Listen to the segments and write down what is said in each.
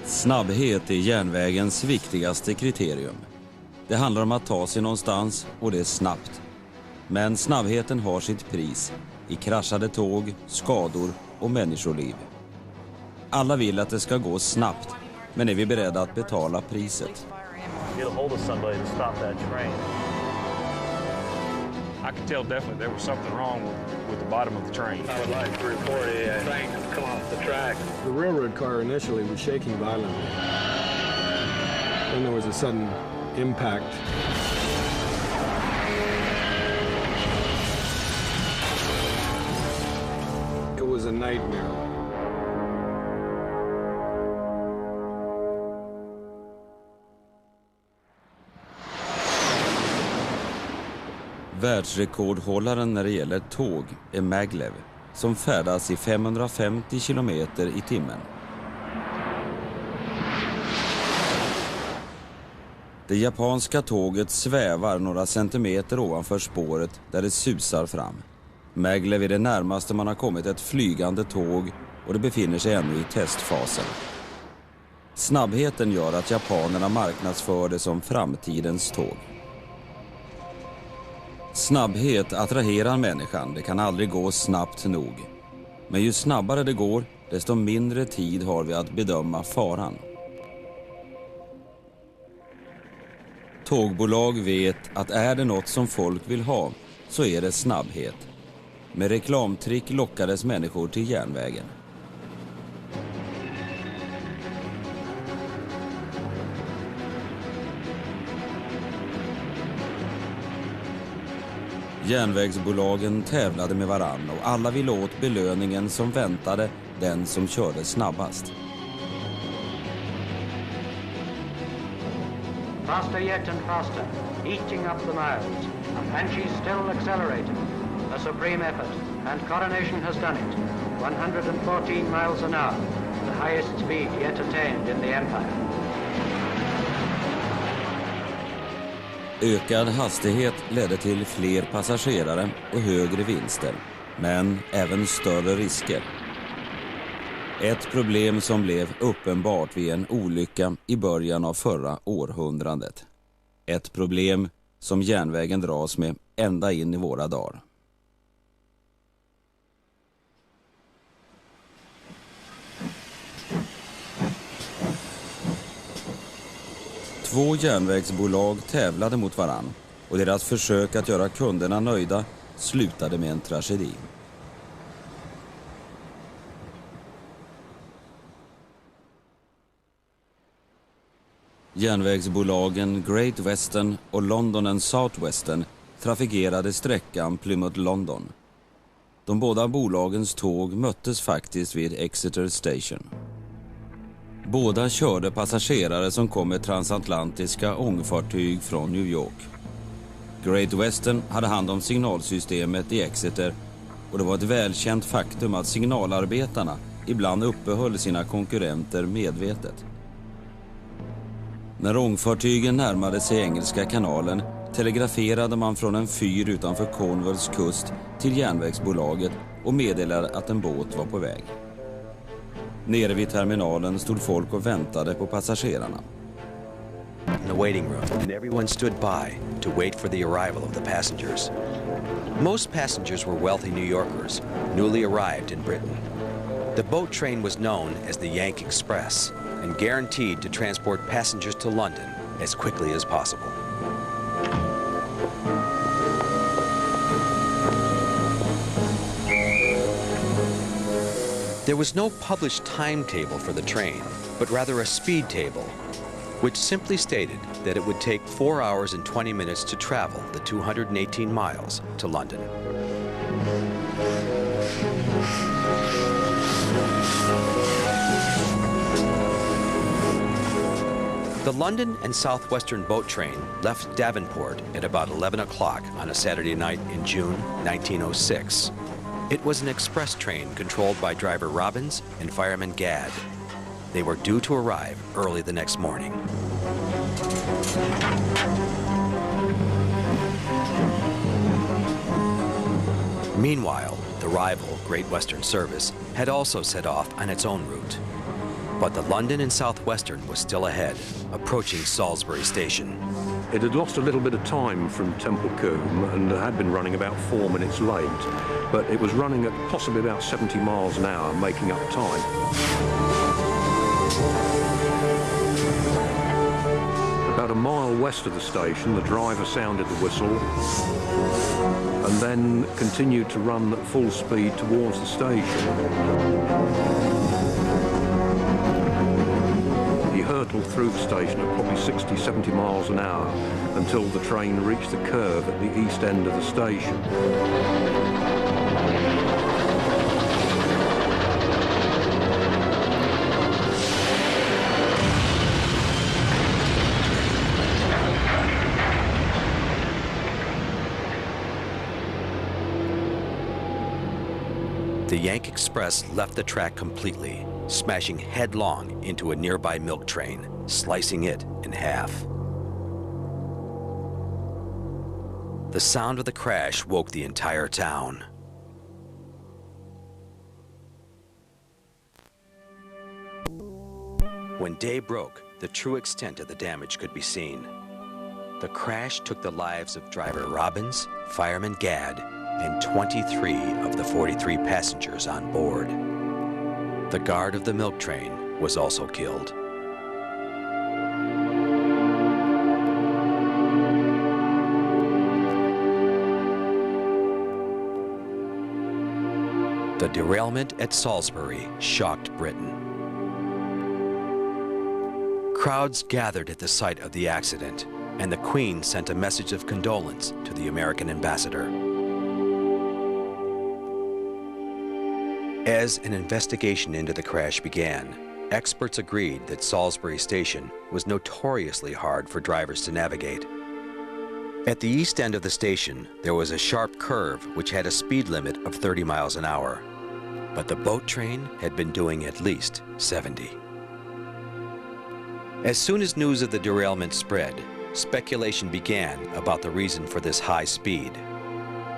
Snabbhet är järnvägens viktigaste kriterium. Det handlar om att ta sig någonstans och det är snabbt. Men snabbheten har sitt pris i kraschade tåg, skador och människoliv. Alla vill att det ska gå snabbt, men är vi beredda att betala priset? I could tell definitely there was something wrong with the bottom of the train. I would like to report a train has come off the track. The railroad car initially was shaking violently. Then there was a sudden impact. It was a nightmare. Världsrekordhållaren när det gäller tåg är Maglev, som färdas i 550 kilometer i timmen. Det japanska tåget svävar några centimeter ovanför spåret där det susar fram. Maglev är det närmaste man har kommit ett flygande tåg och det befinner sig ännu i testfasen. Snabbheten gör att japanerna marknadsför det som framtidens tåg. Snabbhet attraherar människan, det kan aldrig gå snabbt nog. Men ju snabbare det går, desto mindre tid har vi att bedöma faran. Tågbolag vet att är det något som folk vill ha, så är det snabbhet. Med reklamtrick lockades människor till järnvägen. Järnvägsbolagen tävlade med varann och alla ville åt belöningen som väntade den som körde snabbast. Faster yet and faster, eating up the miles, and she's still accelerating. A supreme effort, and Coronation has done it. 114 miles an hour, the highest speed yet attained in the Empire. Ökad hastighet ledde till fler passagerare och högre vinster, men även större risker. Ett problem som blev uppenbart vid en olycka i början av förra århundradet. Ett problem som järnvägen dras med ända in i våra dagar. Två järnvägsbolag tävlade mot varann och deras försök att göra kunderna nöjda slutade med en tragedi. Järnvägsbolagen Great Western och London and South Western trafikerade sträckan Plymouth-London. De båda bolagens tåg möttes faktiskt vid Exeter Station. Båda körde passagerare som kom med transatlantiska ångfartyg från New York. Great Western hade hand om signalsystemet i Exeter och det var ett välkänt faktum att signalarbetarna ibland uppehöll sina konkurrenter medvetet. När ångfartygen närmade sig Engelska kanalen telegraferade man från en fyr utanför Cornwalls kust till järnvägsbolaget och meddelade att en båt var på väg. Nere vid terminalen stod folk och väntade på passagerarna. In the waiting room, and everyone stood by to wait for the arrival of the passengers. Most passengers were wealthy New Yorkers, newly arrived in Britain. The boat train was known as the Yank Express and guaranteed to transport passengers to London as quickly as possible. There was no published timetable for the train, but rather a speed table, which simply stated that it would take 4 hours and 20 minutes to travel the 218 miles to London. The London and Southwestern boat train left Davenport at about 11 o'clock on a Saturday night in June 1906. It was an express train controlled by driver Robbins and fireman Gadd. They were due to arrive early the next morning. Meanwhile, the rival Great Western Service had also set off on its own route. But the London and Southwestern was still ahead, approaching Salisbury Station. It had lost a little bit of time from Temple Combe and had been running about 4 minutes late, but it was running at possibly about 70 miles an hour, making up time. About a mile west of the station, the driver sounded the whistle and then continued to run at full speed towards the station. He hurtled through the station at probably 60, 70 miles an hour until the train reached the curve at the east end of the station. The Yank Express left the track completely, smashing headlong into a nearby milk train, slicing it in half. The sound of the crash woke the entire town. When day broke, the true extent of the damage could be seen. The crash took the lives of driver Robbins, fireman Gadd, and 23 of the 43 passengers on board. The guard of the milk train was also killed. The derailment at Salisbury shocked Britain. Crowds gathered at the site of the accident, and the Queen sent a message of condolence to the American ambassador. As an investigation into the crash began, experts agreed that Salisbury Station was notoriously hard for drivers to navigate. At the east end of the station, there was a sharp curve which had a speed limit of 30 miles an hour, but the boat train had been doing at least 70. As soon as news of the derailment spread, speculation began about the reason for this high speed.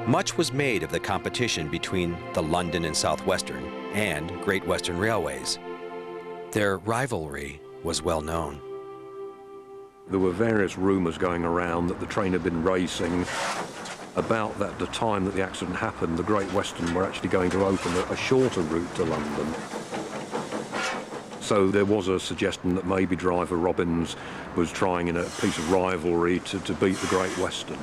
Much was made of the competition between the London and Southwestern and Great Western Railways. Their rivalry was well known. There were various rumours going around that the train had been racing. About the time that the accident happened, the Great Western were actually going to open a shorter route to London. So there was a suggestion that maybe driver Robbins was trying in a piece of rivalry to beat the Great Western.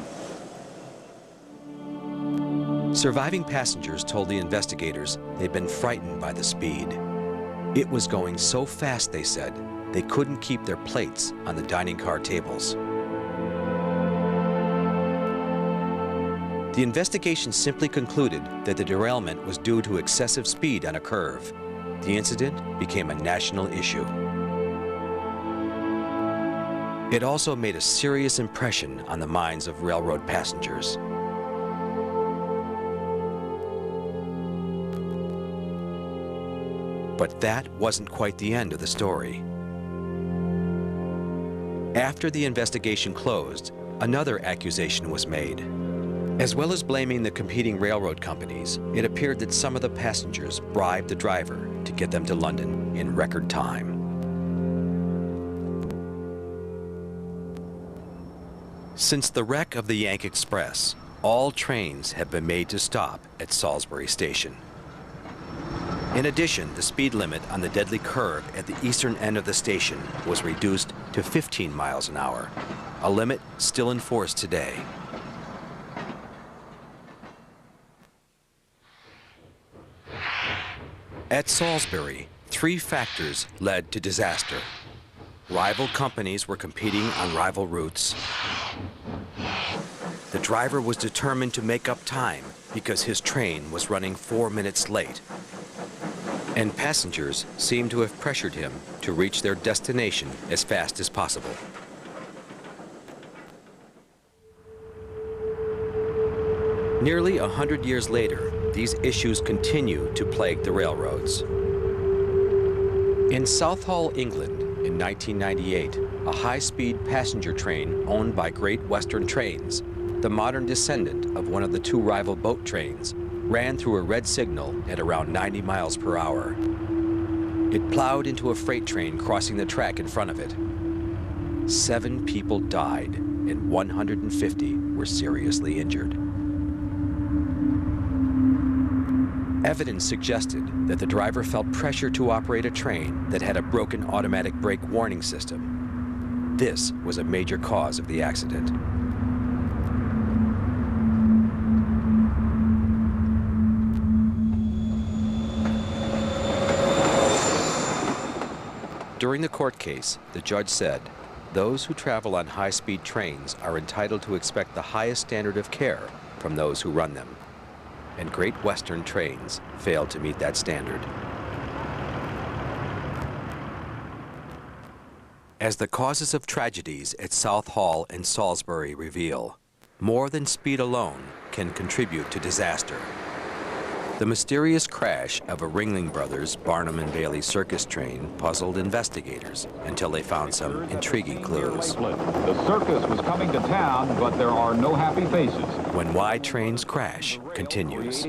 Surviving passengers told the investigators they'd been frightened by the speed. It was going so fast, they said, they couldn't keep their plates on the dining car tables. The investigation simply concluded that the derailment was due to excessive speed on a curve. The incident became a national issue. It also made a serious impression on the minds of railroad passengers. But that wasn't quite the end of the story. After the investigation closed, another accusation was made. As well as blaming the competing railroad companies, it appeared that some of the passengers bribed the driver to get them to London in record time. Since the wreck of the Yank Express, all trains have been made to stop at Salisbury Station. In addition, the speed limit on the deadly curve at the eastern end of the station was reduced to 15 miles an hour, a limit still in force today. At Salisbury, 3 factors led to disaster. Rival companies were competing on rival routes. The driver was determined to make up time because his train was running 4 minutes late. And passengers seemed to have pressured him to reach their destination as fast as possible. Nearly 100 years later, these issues continue to plague the railroads. In Southall, England, in 1998, a high-speed passenger train owned by Great Western Trains, the modern descendant of one of the 2 rival boat trains, ran through a red signal at around 90 miles per hour. It plowed into a freight train crossing the track in front of it. 7 people died and 150 were seriously injured. Evidence suggested that the driver felt pressure to operate a train that had a broken automatic brake warning system. This was a major cause of the accident. During the court case, the judge said, those who travel on high-speed trains are entitled to expect the highest standard of care from those who run them. And Great Western trains failed to meet that standard. As the causes of tragedies at South Hall and Salisbury reveal, more than speed alone can contribute to disaster. The mysterious crash of a Ringling Brothers Barnum and Bailey circus train puzzled investigators until they found some intriguing clues. The circus was coming to town, but there are no happy faces. When Why Trains Crash continues.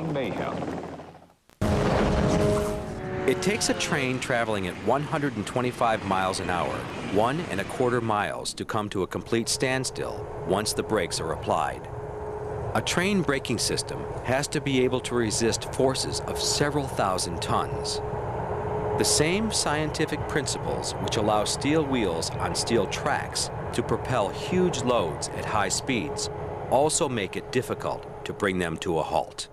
It takes a train traveling at 125 miles an hour, 1¼ miles, to come to a complete standstill once the brakes are applied. A train braking system has to be able to resist forces of several thousand tons. The same scientific principles which allow steel wheels on steel tracks to propel huge loads at high speeds also make it difficult to bring them to a halt.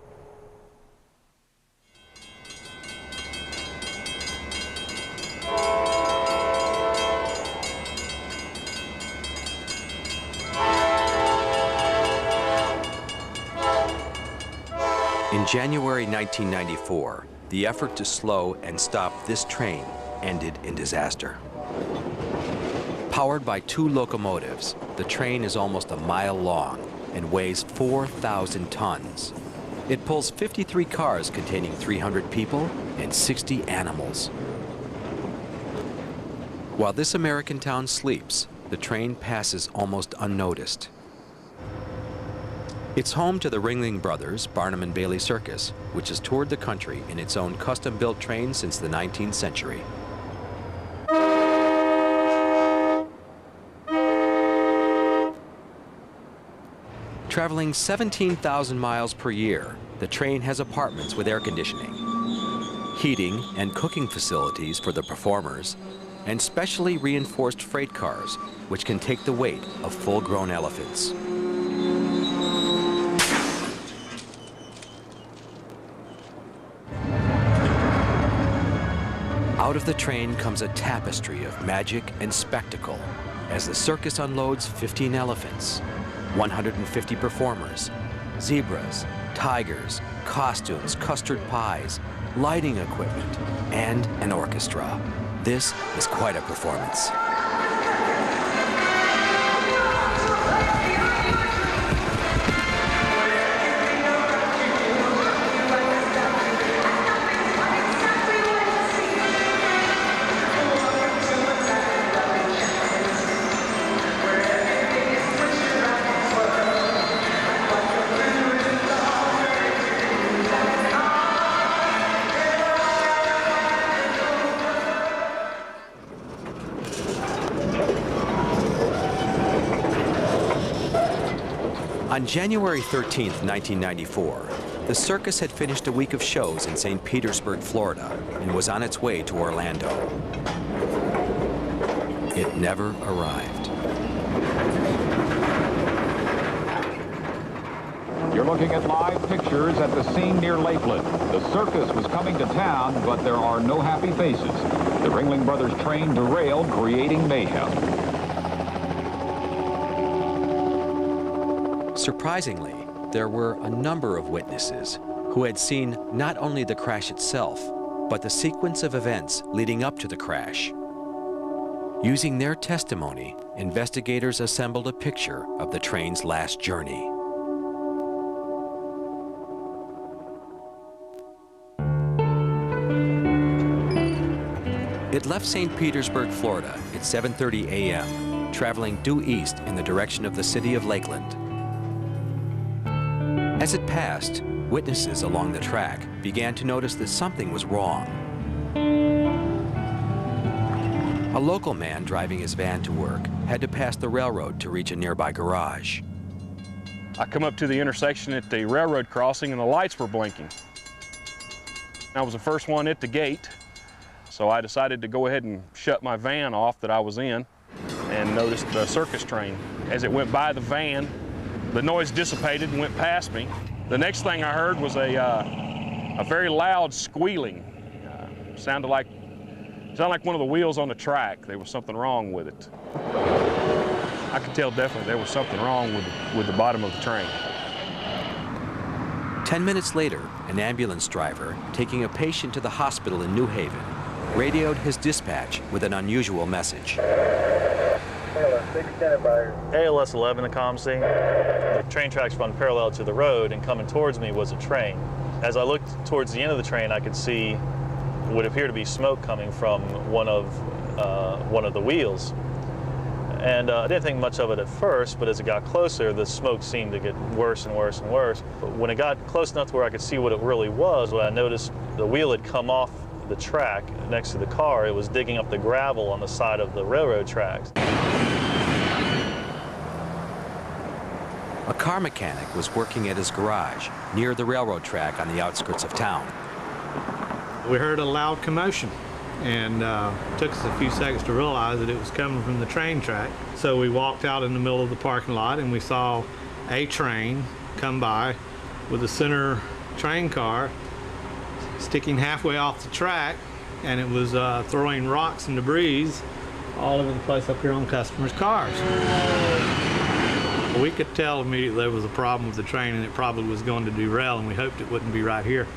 In January 1994, the effort to slow and stop this train ended in disaster. Powered by 2 locomotives, the train is almost a mile long and weighs 4,000 tons. It pulls 53 cars containing 300 people and 60 animals. While this American town sleeps, the train passes almost unnoticed. It's home to the Ringling Brothers Barnum and Bailey Circus, which has toured the country in its own custom-built train since the 19th century. Traveling 17,000 miles per year, the train has apartments with air conditioning, heating and cooking facilities for the performers, and specially reinforced freight cars, which can take the weight of full-grown elephants. Out of the train comes a tapestry of magic and spectacle as the circus unloads 15 elephants, 150 performers, zebras, tigers, costumes, custard pies, lighting equipment, and an orchestra. This is quite a performance. On January 13, 1994, the circus had finished a week of shows in St. Petersburg, Florida, and was on its way to Orlando. It never arrived. You're looking at live pictures at the scene near Lakeland. The circus was coming to town, but there are no happy faces. The Ringling Brothers train derailed, creating mayhem. Surprisingly, there were a number of witnesses who had seen not only the crash itself, but the sequence of events leading up to the crash. Using their testimony, investigators assembled a picture of the train's last journey. It left St. Petersburg, Florida at 7:30 a.m., traveling due east in the direction of the city of Lakeland. As it passed, witnesses along the track began to notice that something was wrong. A local man driving his van to work had to pass the railroad to reach a nearby garage. I come up to the intersection at the railroad crossing and the lights were blinking. I was the first one at the gate, so I decided to go ahead and shut my van off that I was in and noticed the circus train. As it went by the van, the noise dissipated and went past me. The next thing I heard was a very loud squealing. Sounded like one of the wheels on the track. There was something wrong with it. I could tell definitely there was something wrong with the bottom of the train. 10 minutes later, an ambulance driver taking a patient to the hospital in New Haven radioed his dispatch with an unusual message. ALS 11, the comm scene. The train tracks run parallel to the road, and coming towards me was a train. As I looked towards the end of the train, I could see what would appear to be smoke coming from one of the wheels. And I didn't think much of it at first, but as it got closer, the smoke seemed to get worse and worse and worse. But when it got close enough to where I could see what it really was, when I noticed the wheel had come off the track next to the car, it was digging up the gravel on the side of the railroad tracks. A car mechanic was working at his garage near the railroad track on the outskirts of town. We heard a loud commotion, and it took us a few seconds to realize that it was coming from the train track. So we walked out in the middle of the parking lot and we saw a train come by with a center train car sticking halfway off the track, and it was throwing rocks and debris all over the place up here on customers' cars. We could tell immediately there was a problem with the train and it probably was going to derail, and we hoped it wouldn't be right here.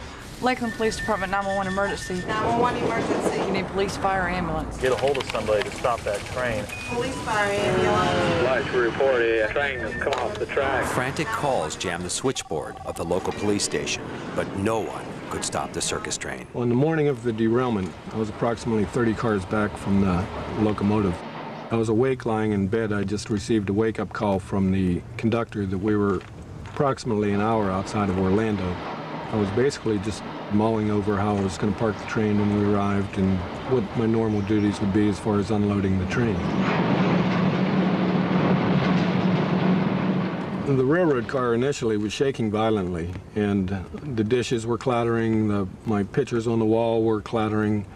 Lakeland Police Department, 911 emergency. 911 emergency. You need police, fire, ambulance. Get a hold of somebody to stop that train. Police, fire, ambulance. Lights report a train has come off the track. Frantic calls jammed the switchboard of the local police station, but no one could stop the circus train. Well, in the morning of the derailment, I was approximately 30 cars back from the locomotive. I was awake lying in bed. I just received a wake-up call from the conductor that we were approximately an hour outside of Orlando. I was basically just mulling over how I was going to park the train when we arrived and what my normal duties would be as far as unloading the train. The railroad car initially was shaking violently, and the dishes were clattering, my pictures on the wall were clattering,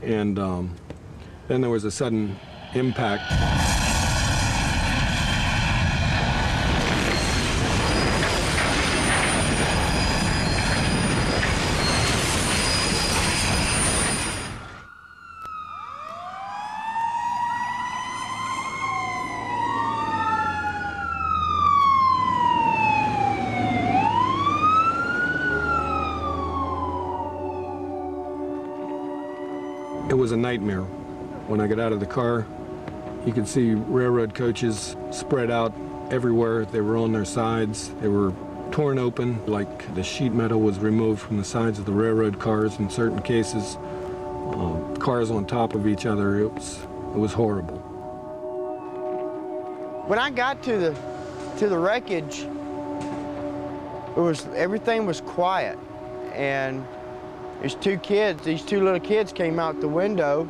and then there was a sudden impact. It was a nightmare. When I got out of the car, you could see railroad coaches spread out everywhere. They were on their sides. They were torn open, like the sheet metal was removed from the sides of the railroad cars in certain cases. Cars on top of each other. It was horrible. When I got to the wreckage, everything was quiet, and these two little kids came out the window,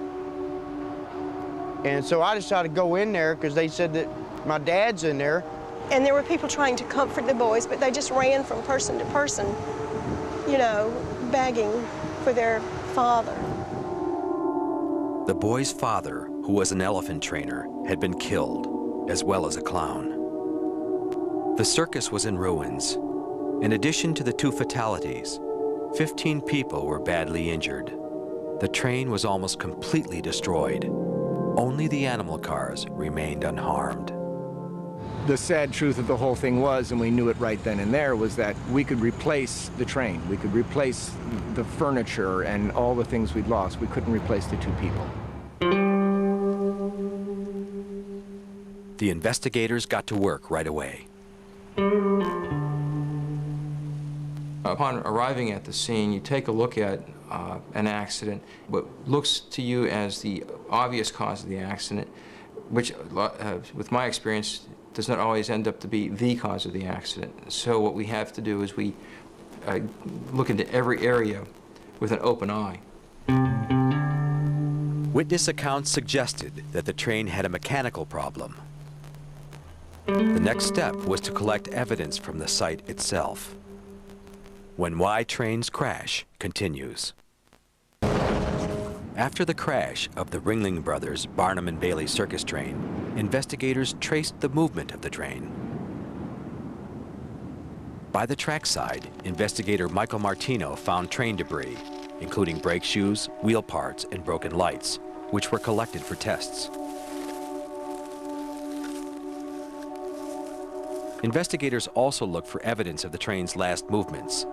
and so I decided to go in there because they said that my dad's in there. And there were people trying to comfort the boys, but they just ran from person to person, you know, begging for their father. The boy's father, who was an elephant trainer, had been killed, as well as a clown. The circus was in ruins. In addition to the 2 fatalities, 15 people were badly injured. The train was almost completely destroyed. Only the animal cars remained unharmed. The sad truth of the whole thing was, and we knew it right then and there, was that we could replace the train. We could replace the furniture and all the things we'd lost. We couldn't replace the 2 people. The investigators got to work right away. Upon arriving at the scene, you take a look at an accident, what looks to you as the obvious cause of the accident, which, with my experience, does not always end up to be the cause of the accident. So what we have to do is we look into every area with an open eye. Witness accounts suggested that the train had a mechanical problem. The next step was to collect evidence from the site itself. When Why Trains Crash continues. After the crash of the Ringling Brothers Barnum and Bailey circus train, investigators traced the movement of the train. By the trackside, investigator Michael Martino found train debris, including brake shoes, wheel parts, and broken lights, which were collected for tests. Investigators also looked for evidence of the train's last movements.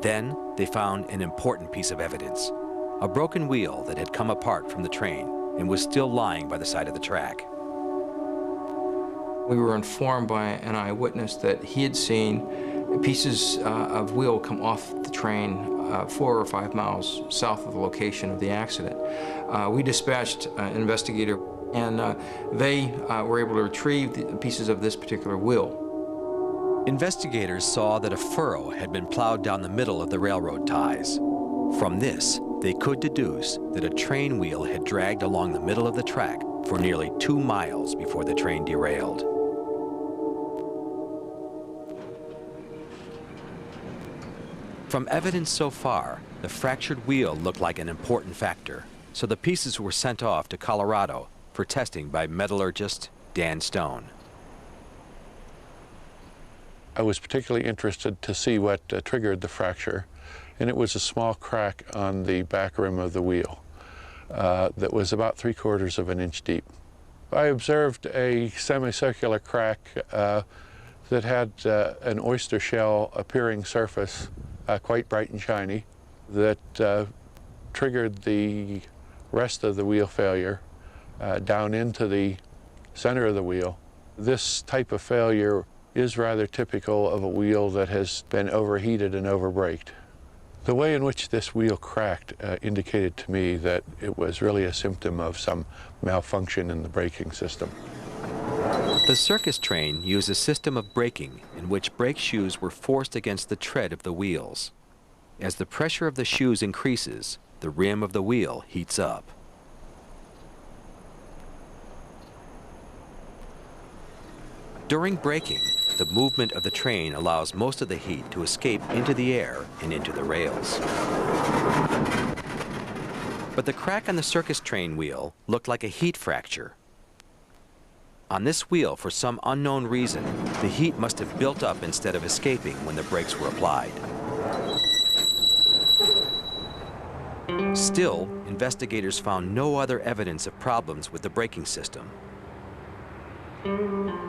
Then, they found an important piece of evidence, a broken wheel that had come apart from the train and was still lying by the side of the track. We were informed by an eyewitness that he had seen pieces of wheel come off the train 4 or 5 miles south of the location of the accident. We dispatched an investigator, and they were able to retrieve the pieces of this particular wheel. Investigators saw that a furrow had been plowed down the middle of the railroad ties. From this, they could deduce that a train wheel had dragged along the middle of the track for nearly 2 miles before the train derailed. From evidence so far, the fractured wheel looked like an important factor, so the pieces were sent off to Colorado for testing by metallurgist Dan Stone. I was particularly interested to see what triggered the fracture, and it was a small crack on the back rim of the wheel that was about 3/4 of an inch deep. I observed a semicircular crack that had an oyster shell appearing surface, quite bright and shiny, that triggered the rest of the wheel failure down into the center of the wheel. This type of failure is rather typical of a wheel that has been overheated and overbraked. The way in which this wheel cracked indicated to me that it was really a symptom of some malfunction in the braking system. The circus train used a system of braking in which brake shoes were forced against the tread of the wheels. As the pressure of the shoes increases, the rim of the wheel heats up. During braking, the movement of the train allows most of the heat to escape into the air and into the rails. But the crack on the circus train wheel looked like a heat fracture. On this wheel, for some unknown reason, the heat must have built up instead of escaping when the brakes were applied. Still, investigators found no other evidence of problems with the braking system.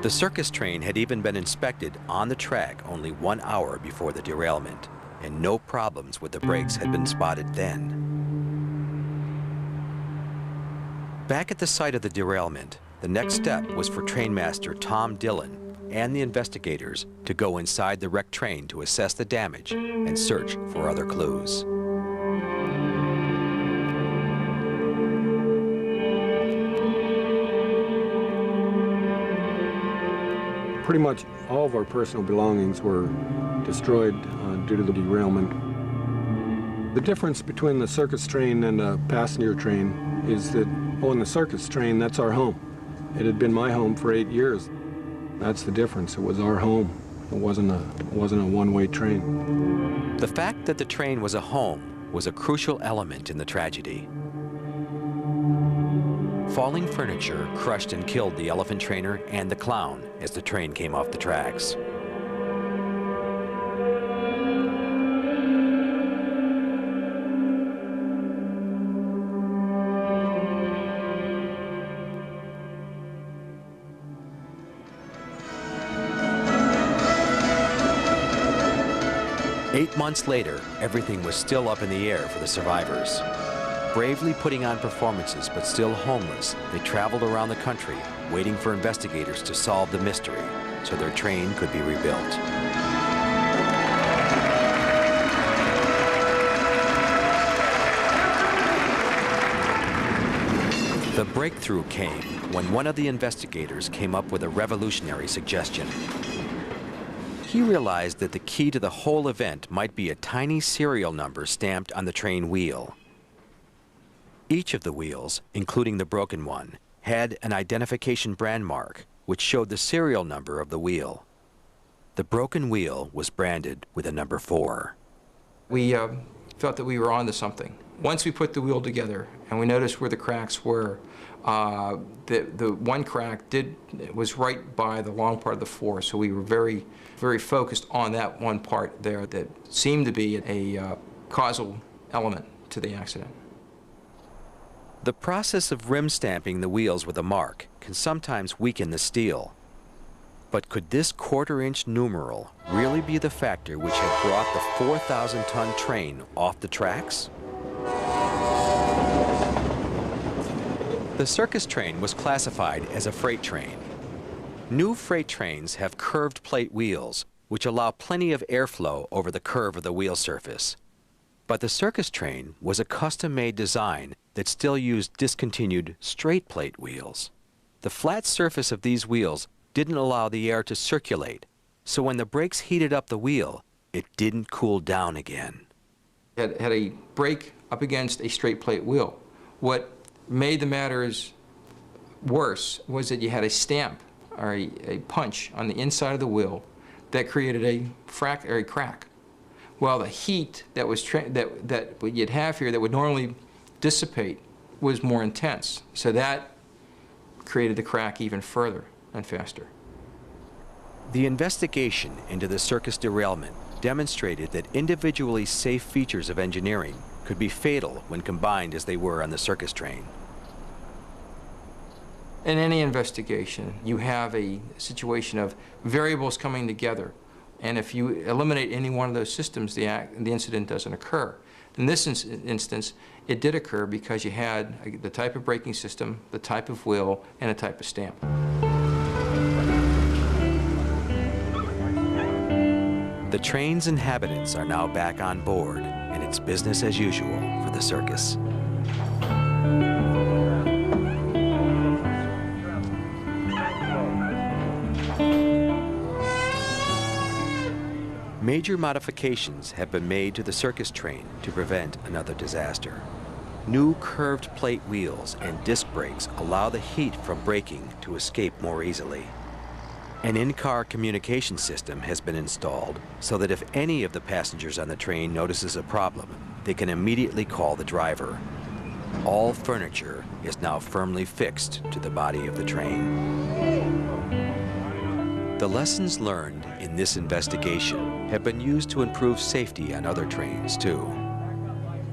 The circus train had even been inspected on the track only 1 hour before the derailment, and no problems with the brakes had been spotted then. Back at the site of the derailment, the next step was for trainmaster Tom Dillon and the investigators to go inside the wrecked train to assess the damage and search for other clues. Pretty much all of our personal belongings were destroyed due to the derailment. The difference between the circus train and a passenger train is that on the circus train, that's our home. It had been my home for 8 years. That's the difference. It was our home. It wasn't a one-way train. The fact that the train was a home was a crucial element in the tragedy. Falling furniture crushed and killed the elephant trainer and the clown as the train came off the tracks. Eight months later, everything was still up in the air for the survivors. Bravely putting on performances but still homeless, they traveled around the country, waiting for investigators to solve the mystery so their train could be rebuilt. The breakthrough came when one of the investigators came up with a revolutionary suggestion. He realized that the key to the whole event might be a tiny serial number stamped on the train wheel. Each of the wheels, including the broken one, had an identification brand mark, which showed the serial number of the wheel. The broken wheel was branded with a number 4. We felt that we were onto something. Once we put the wheel together and we noticed where the cracks were, the one crack was right by the long part of the 4, so we were very, very focused on that one part there that seemed to be a causal element to the accident. The process of rim stamping the wheels with a mark can sometimes weaken the steel. But could this 1/4-inch numeral really be the factor which had brought the 4,000-ton train off the tracks? The circus train was classified as a freight train. New freight trains have curved plate wheels, which allow plenty of airflow over the curve of the wheel surface. But the circus train was a custom-made design that still used discontinued straight plate wheels. The flat surface of these wheels didn't allow the air to circulate, so when the brakes heated up the wheel, it didn't cool down again. It had a brake up against a straight plate wheel. What made the matters worse was that you had a stamp or a punch on the inside of the wheel that created a crack. Well, the heat that you'd have here that would normally dissipate was more intense, so that created the crack even further and faster. The investigation into the circus derailment demonstrated that individually safe features of engineering could be fatal when combined as they were on the circus train. In any investigation, you have a situation of variables coming together, and if you eliminate any one of those systems, the incident doesn't occur. In this instance, it did occur because you had the type of braking system, the type of wheel, and a type of stamp. The train's inhabitants are now back on board, and it's business as usual for the circus. Major modifications have been made to the circus train to prevent another disaster. New curved plate wheels and disc brakes allow the heat from braking to escape more easily. An in-car communication system has been installed so that if any of the passengers on the train notices a problem, they can immediately call the driver. All furniture is now firmly fixed to the body of the train. The lessons learned in this investigation have been used to improve safety on other trains, too.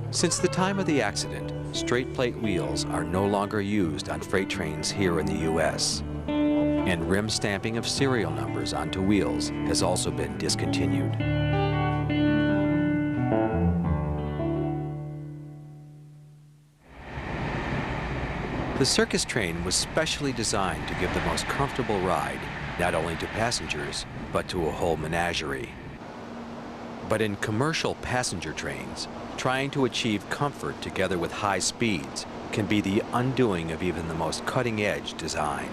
Since the time of the accident, straight plate wheels are no longer used on freight trains here in the U.S., and rim stamping of serial numbers onto wheels has also been discontinued. The circus train was specially designed to give the most comfortable ride, not only to passengers, but to a whole menagerie. But in commercial passenger trains, trying to achieve comfort together with high speeds can be the undoing of even the most cutting-edge design.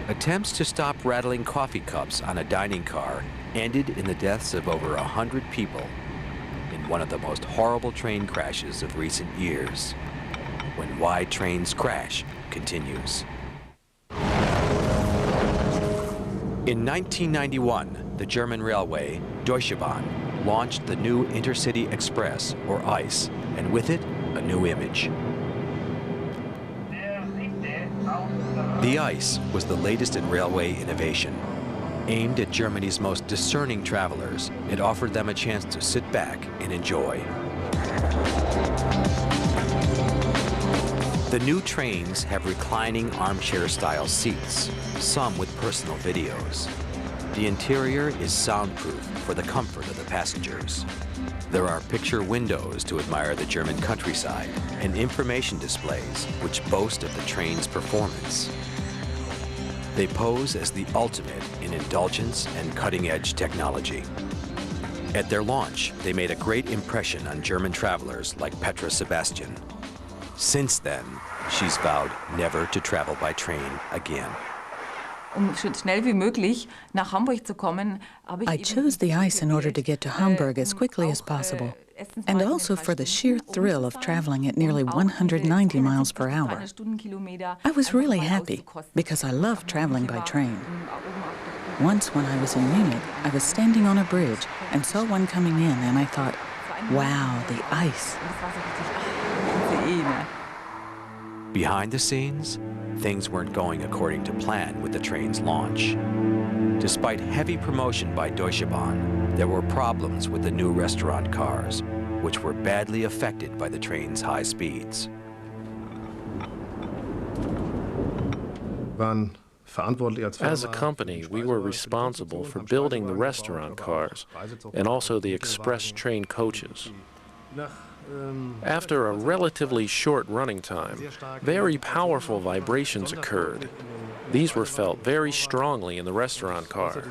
Attempts to stop rattling coffee cups on a dining car ended in the deaths of over 100 people in one of the most horrible train crashes of recent years. When Why Trains Crash continues. In 1991, the German railway, Deutsche Bahn, launched the new Intercity Express, or ICE, and with it, a new image. The ICE was the latest in railway innovation. Aimed at Germany's most discerning travelers, it offered them a chance to sit back and enjoy. The new trains have reclining armchair-style seats, some with personal videos. The interior is soundproof for the comfort of the passengers. There are picture windows to admire the German countryside and information displays which boast of the train's performance. They pose as the ultimate in indulgence and cutting-edge technology. At their launch, they made a great impression on German travelers like Petra Sebastian. Since then, she's vowed never to travel by train again. schnell wie möglich nach Hamburg zu kommen, I chose the ice in order to get to Hamburg as quickly as possible, and also for the sheer thrill of traveling at nearly 190 miles per hour. I was really happy because I love traveling by train. Once when I was in Munich, I was standing on a bridge and saw one coming in, and I thought, wow, the ice. Behind the scenes, things weren't going according to plan with the train's launch. Despite heavy promotion by Deutsche Bahn, there were problems with the new restaurant cars, which were badly affected by the train's high speeds. As a company, we were responsible for building the restaurant cars and also the express train coaches. After a relatively short running time, very powerful vibrations occurred. These were felt very strongly in the restaurant car,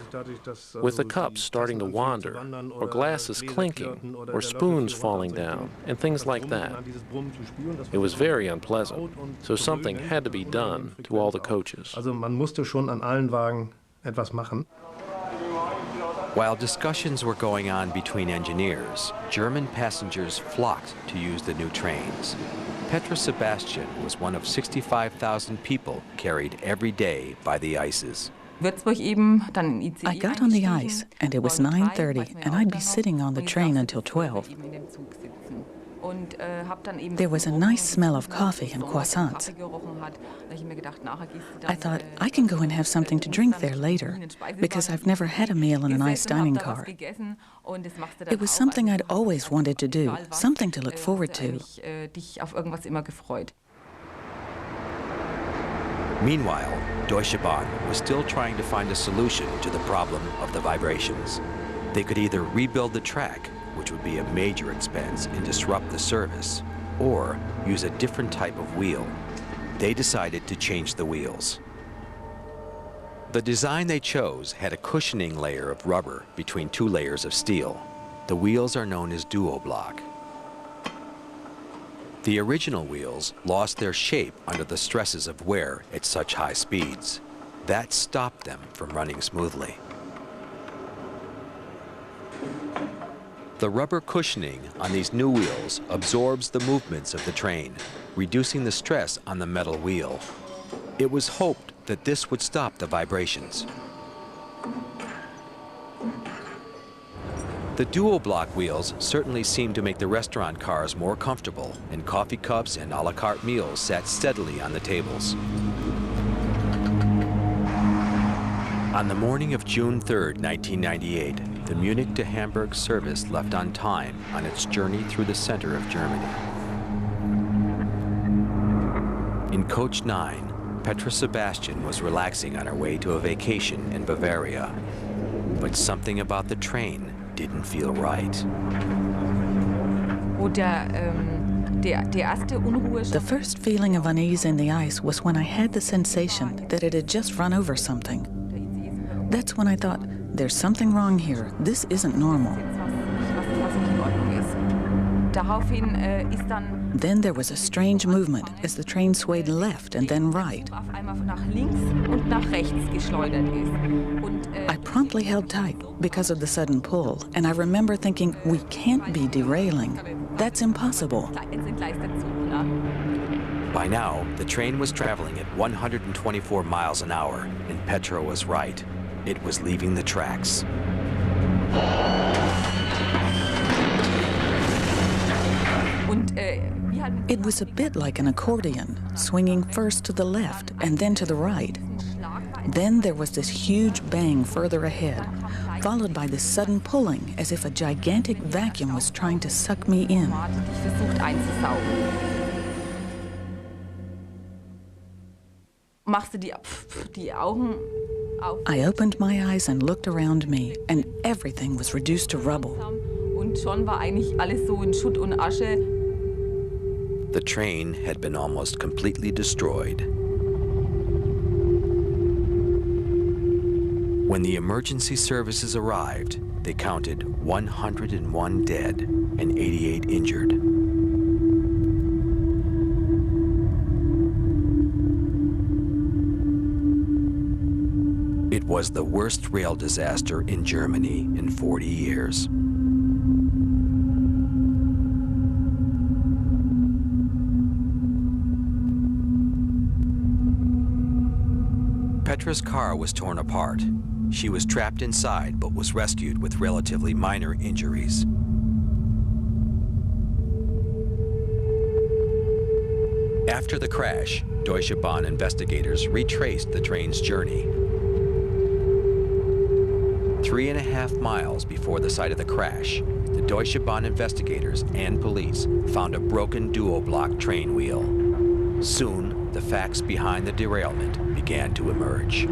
with the cups starting to wander, or glasses clinking, or spoons falling down, and things like that. It was very unpleasant, so something had to be done to all the coaches. While discussions were going on between engineers, German passengers flocked to use the new trains. Petra Sebastian was one of 65,000 people carried every day by the ices. I got on the ice, and it was 9:30, and I'd be sitting on the train until 12. There was a nice smell of coffee and croissants. I thought, I can go and have something to drink there later, because I've never had a meal in an ice dining car. It was something I'd always wanted to do, something to look forward to. Meanwhile, Deutsche Bahn was still trying to find a solution to the problem of the vibrations. They could either rebuild the track, which would be a major expense and disrupt the service, or use a different type of wheel. They decided to change the wheels. The design they chose had a cushioning layer of rubber between two layers of steel. The wheels are known as duoblock. The original wheels lost their shape under the stresses of wear at such high speeds. That stopped them from running smoothly. The rubber cushioning on these new wheels absorbs the movements of the train, reducing the stress on the metal wheel. It was hoped that this would stop the vibrations. The dual-block wheels certainly seemed to make the restaurant cars more comfortable, and coffee cups and a la carte meals sat steadily on the tables. On the morning of June 3rd, 1998, the Munich to Hamburg service left on time on its journey through the center of Germany. In Coach 9, Petra Sebastian was relaxing on her way to a vacation in Bavaria. But something about the train didn't feel right. The first feeling of unease in the ice was when I had the sensation that it had just run over something. That's when I thought, there's something wrong here. This isn't normal. Then there was a strange movement as the train swayed left and then right. I promptly held tight because of the sudden pull, and I remember thinking, we can't be derailing. That's impossible. By now, the train was traveling at 124 miles an hour, and Petra was right. It was leaving the tracks. It was a bit like an accordion, swinging first to the left and then to the right. Then there was this huge bang further ahead, followed by this sudden pulling, as if a gigantic vacuum was trying to suck me in. I opened my eyes and looked around me, and everything was reduced to rubble. The train had been almost completely destroyed. When the emergency services arrived, they counted 101 dead and 88 injured. was the worst rail disaster in Germany in 40 years. Petra's car was torn apart. She was trapped inside but was rescued with relatively minor injuries. After the crash, Deutsche Bahn investigators retraced the train's journey. 3.5 miles before the site of the crash, the Deutsche Bahn investigators and police found a broken duo-block train wheel. Soon, the facts behind the derailment began to emerge.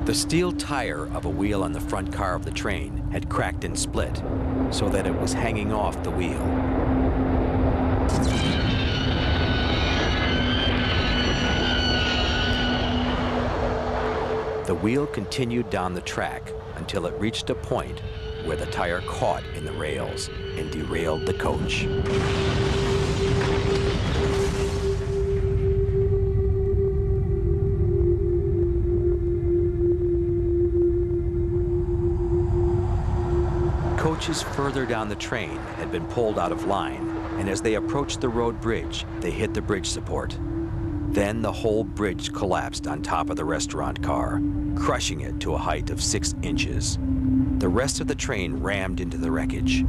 The steel tire of a wheel on the front car of the train had cracked and split, so that it was hanging off the wheel. The wheel continued down the track until it reached a point where the tire caught in the rails and derailed the coach. Coaches further down the train had been pulled out of line, and as they approached the road bridge, they hit the bridge support. Then the whole bridge collapsed on top of the restaurant car, crushing it to a height of 6 inches. The rest of the train rammed into the wreckage.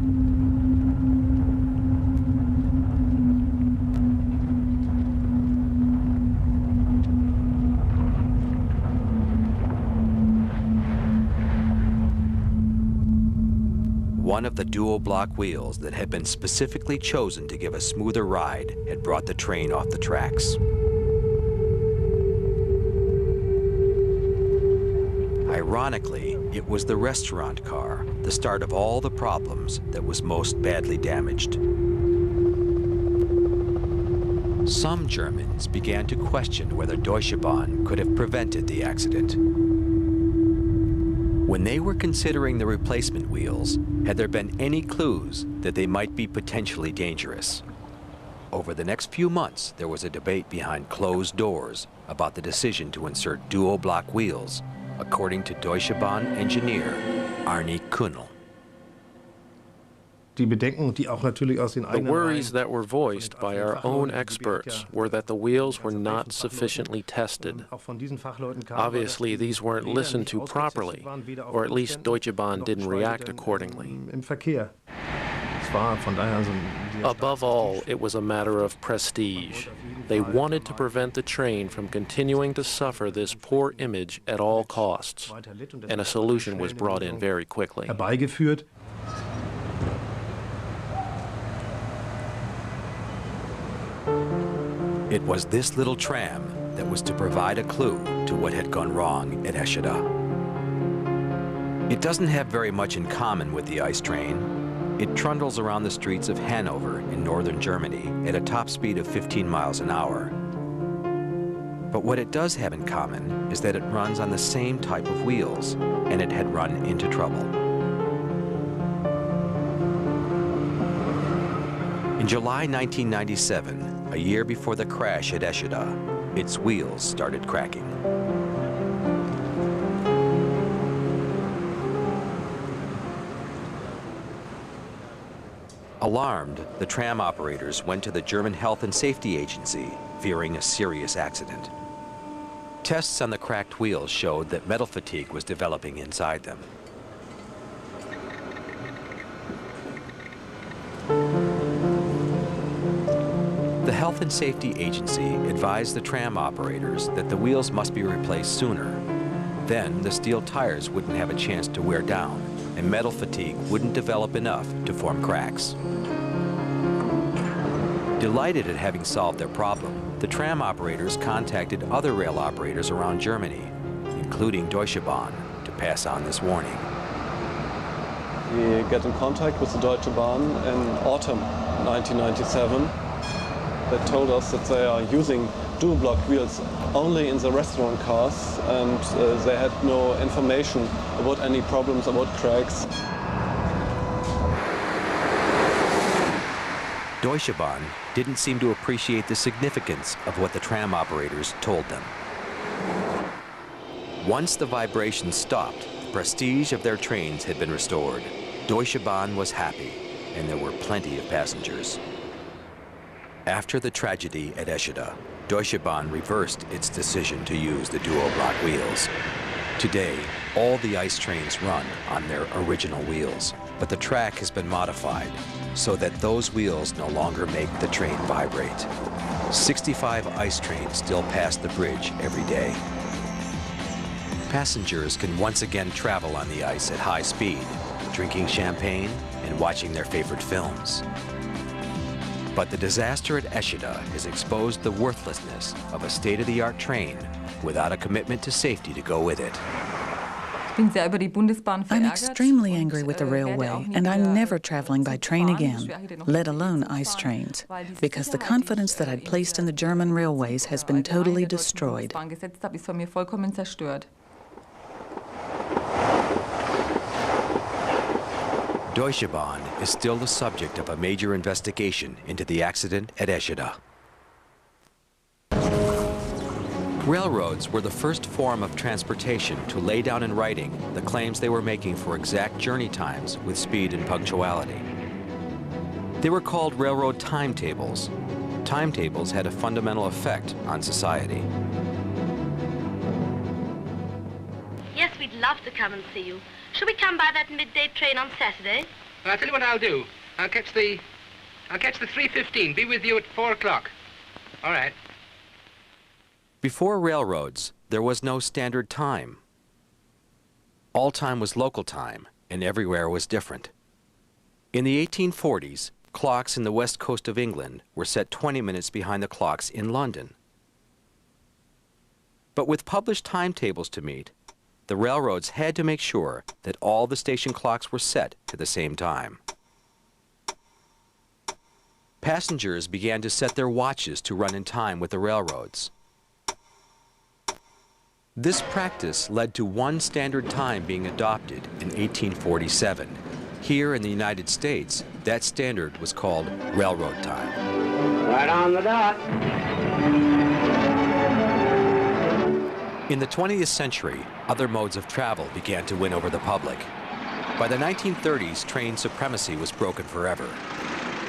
One of the dual-block wheels that had been specifically chosen to give a smoother ride had brought the train off the tracks. Ironically, it was the restaurant car, the start of all the problems, that was most badly damaged. Some Germans began to question whether Deutsche Bahn could have prevented the accident. When they were considering the replacement wheels, had there been any clues that they might be potentially dangerous? Over the next few months, there was a debate behind closed doors about the decision to insert dual-block wheels, according to Deutsche Bahn engineer Arnie Kühnel. The worries that were voiced by our own experts were that the wheels were not sufficiently tested. Obviously, these weren't listened to properly, or at least Deutsche Bahn didn't react accordingly. Above all, it was a matter of prestige. They wanted to prevent the train from continuing to suffer this poor image at all costs, and a solution was brought in very quickly. It was this little tram that was to provide a clue to what had gone wrong at Eschede. It doesn't have very much in common with the ice train. It trundles around the streets of Hanover in northern Germany at a top speed of 15 miles an hour. But what it does have in common is that it runs on the same type of wheels, and it had run into trouble. In July 1997, a year before the crash at Eschede, its wheels started cracking. Alarmed, the tram operators went to the German Health and Safety Agency, fearing a serious accident. Tests on the cracked wheels showed that metal fatigue was developing inside them. The Health and Safety Agency advised the tram operators that the wheels must be replaced sooner. Then the steel tires wouldn't have a chance to wear down, and metal fatigue wouldn't develop enough to form cracks. Delighted at having solved their problem, the tram operators contacted other rail operators around Germany, including Deutsche Bahn, to pass on this warning. We got in contact with the Deutsche Bahn in autumn 1997. They told us that they are using dual-block wheels only in the restaurant cars, and they had no information about any problems, about cracks. Deutsche Bahn didn't seem to appreciate the significance of what the tram operators told them. Once the vibrations stopped, the prestige of their trains had been restored. Deutsche Bahn was happy, and there were plenty of passengers. After the tragedy at Eschede, Deutsche Bahn reversed its decision to use the dual-block wheels. Today, all the ice trains run on their original wheels, but the track has been modified so that those wheels no longer make the train vibrate. 65 ice trains still pass the bridge every day. Passengers can once again travel on the ice at high speed, drinking champagne and watching their favorite films. But the disaster at Eschede has exposed the worthlessness of a state-of-the-art train without a commitment to safety to go with it. I'm extremely angry with the railway, and I'm never traveling by train again, let alone ice trains, because the confidence that I'd placed in the German railways has been totally destroyed. Deutsche Bahn is still the subject of a major investigation into the accident at Eschede. Railroads were the first form of transportation to lay down in writing the claims they were making for exact journey times with speed and punctuality. They were called railroad timetables. Timetables had a fundamental effect on society. Yes, we'd love to come and see you. Should we come by that midday train on Saturday? Well, I'll tell you what I'll do. I'll catch the 3:15. Be with you at 4 o'clock. All right. Before railroads, there was no standard time. All time was local time, and everywhere was different. In the 1840s, clocks in the west coast of England were set 20 minutes behind the clocks in London. But with published timetables to meet, the railroads had to make sure that all the station clocks were set to the same time. Passengers began to set their watches to run in time with the railroads. This practice led to one standard time being adopted in 1847. Here in the United States, that standard was called railroad time. Right on the dot. In the 20th century, other modes of travel began to win over the public. By the 1930s, train supremacy was broken forever.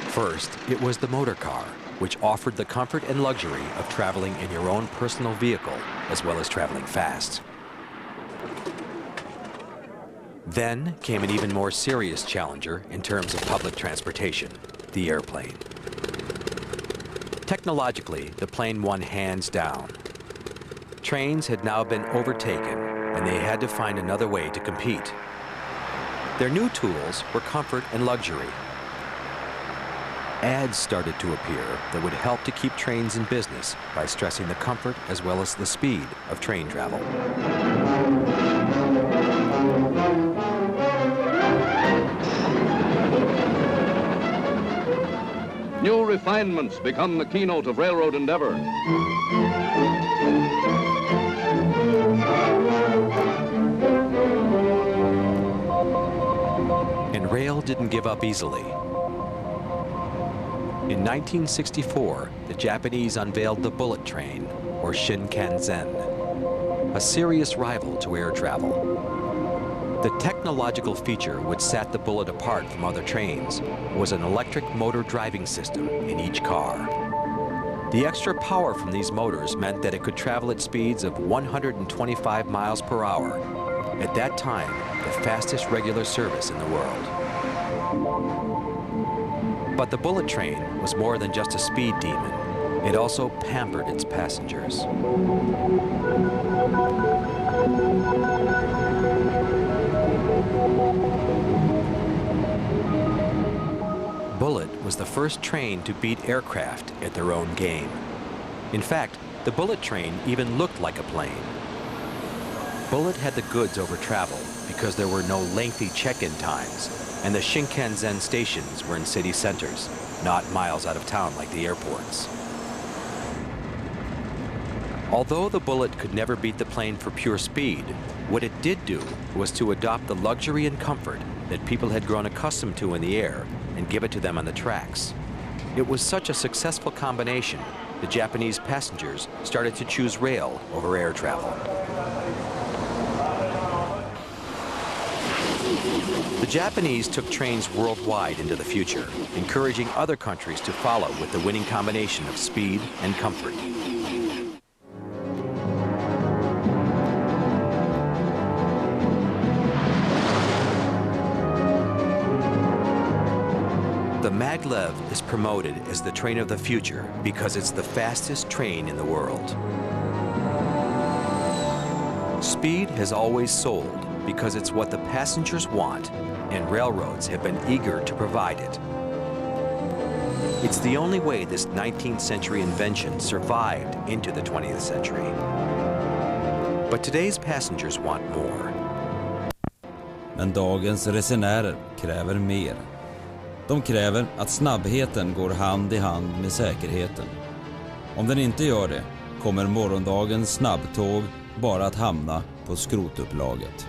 First, it was the motor car, which offered the comfort and luxury of traveling in your own personal vehicle, as well as traveling fast. Then came an even more serious challenger in terms of public transportation, the airplane. Technologically, the plane won hands down. Trains had now been overtaken, and they had to find another way to compete. Their new tools were comfort and luxury. Ads started to appear that would help to keep trains in business by stressing the comfort as well as the speed of train travel. New refinements become the keynote of railroad endeavor. And rail didn't give up easily. In 1964, the Japanese unveiled the bullet train, or Shinkansen, a serious rival to air travel. The technological feature which set the bullet apart from other trains was an electric motor driving system in each car. The extra power from these motors meant that it could travel at speeds of 125 miles per hour, at that time the fastest regular service in the world. But the bullet train was more than just a speed demon. It also pampered its passengers. Bullet was the first train to beat aircraft at their own game. In fact, the bullet train even looked like a plane. Bullet had the goods over travel because there were no lengthy check-in times, and the Shinkansen stations were in city centers, not miles out of town like the airports. Although the Bullet could never beat the plane for pure speed, what it did do was to adopt the luxury and comfort that people had grown accustomed to in the air and give it to them on the tracks. It was such a successful combination, the Japanese passengers started to choose rail over air travel. The Japanese took trains worldwide into the future, encouraging other countries to follow with the winning combination of speed and comfort. The maglev is promoted as the train of the future because it's the fastest train in the world. Speed has always sold because it's what the passengers want, and railroads have been eager to provide it. It's the only way this 19th century invention survived into the 20th century. But today's passengers want more. Men dagens resenärer kräver mer. De kräver att snabbheten går hand i hand med säkerheten. Om den inte gör det kommer morgondagens snabbtåg bara att hamna på skrotupplaget.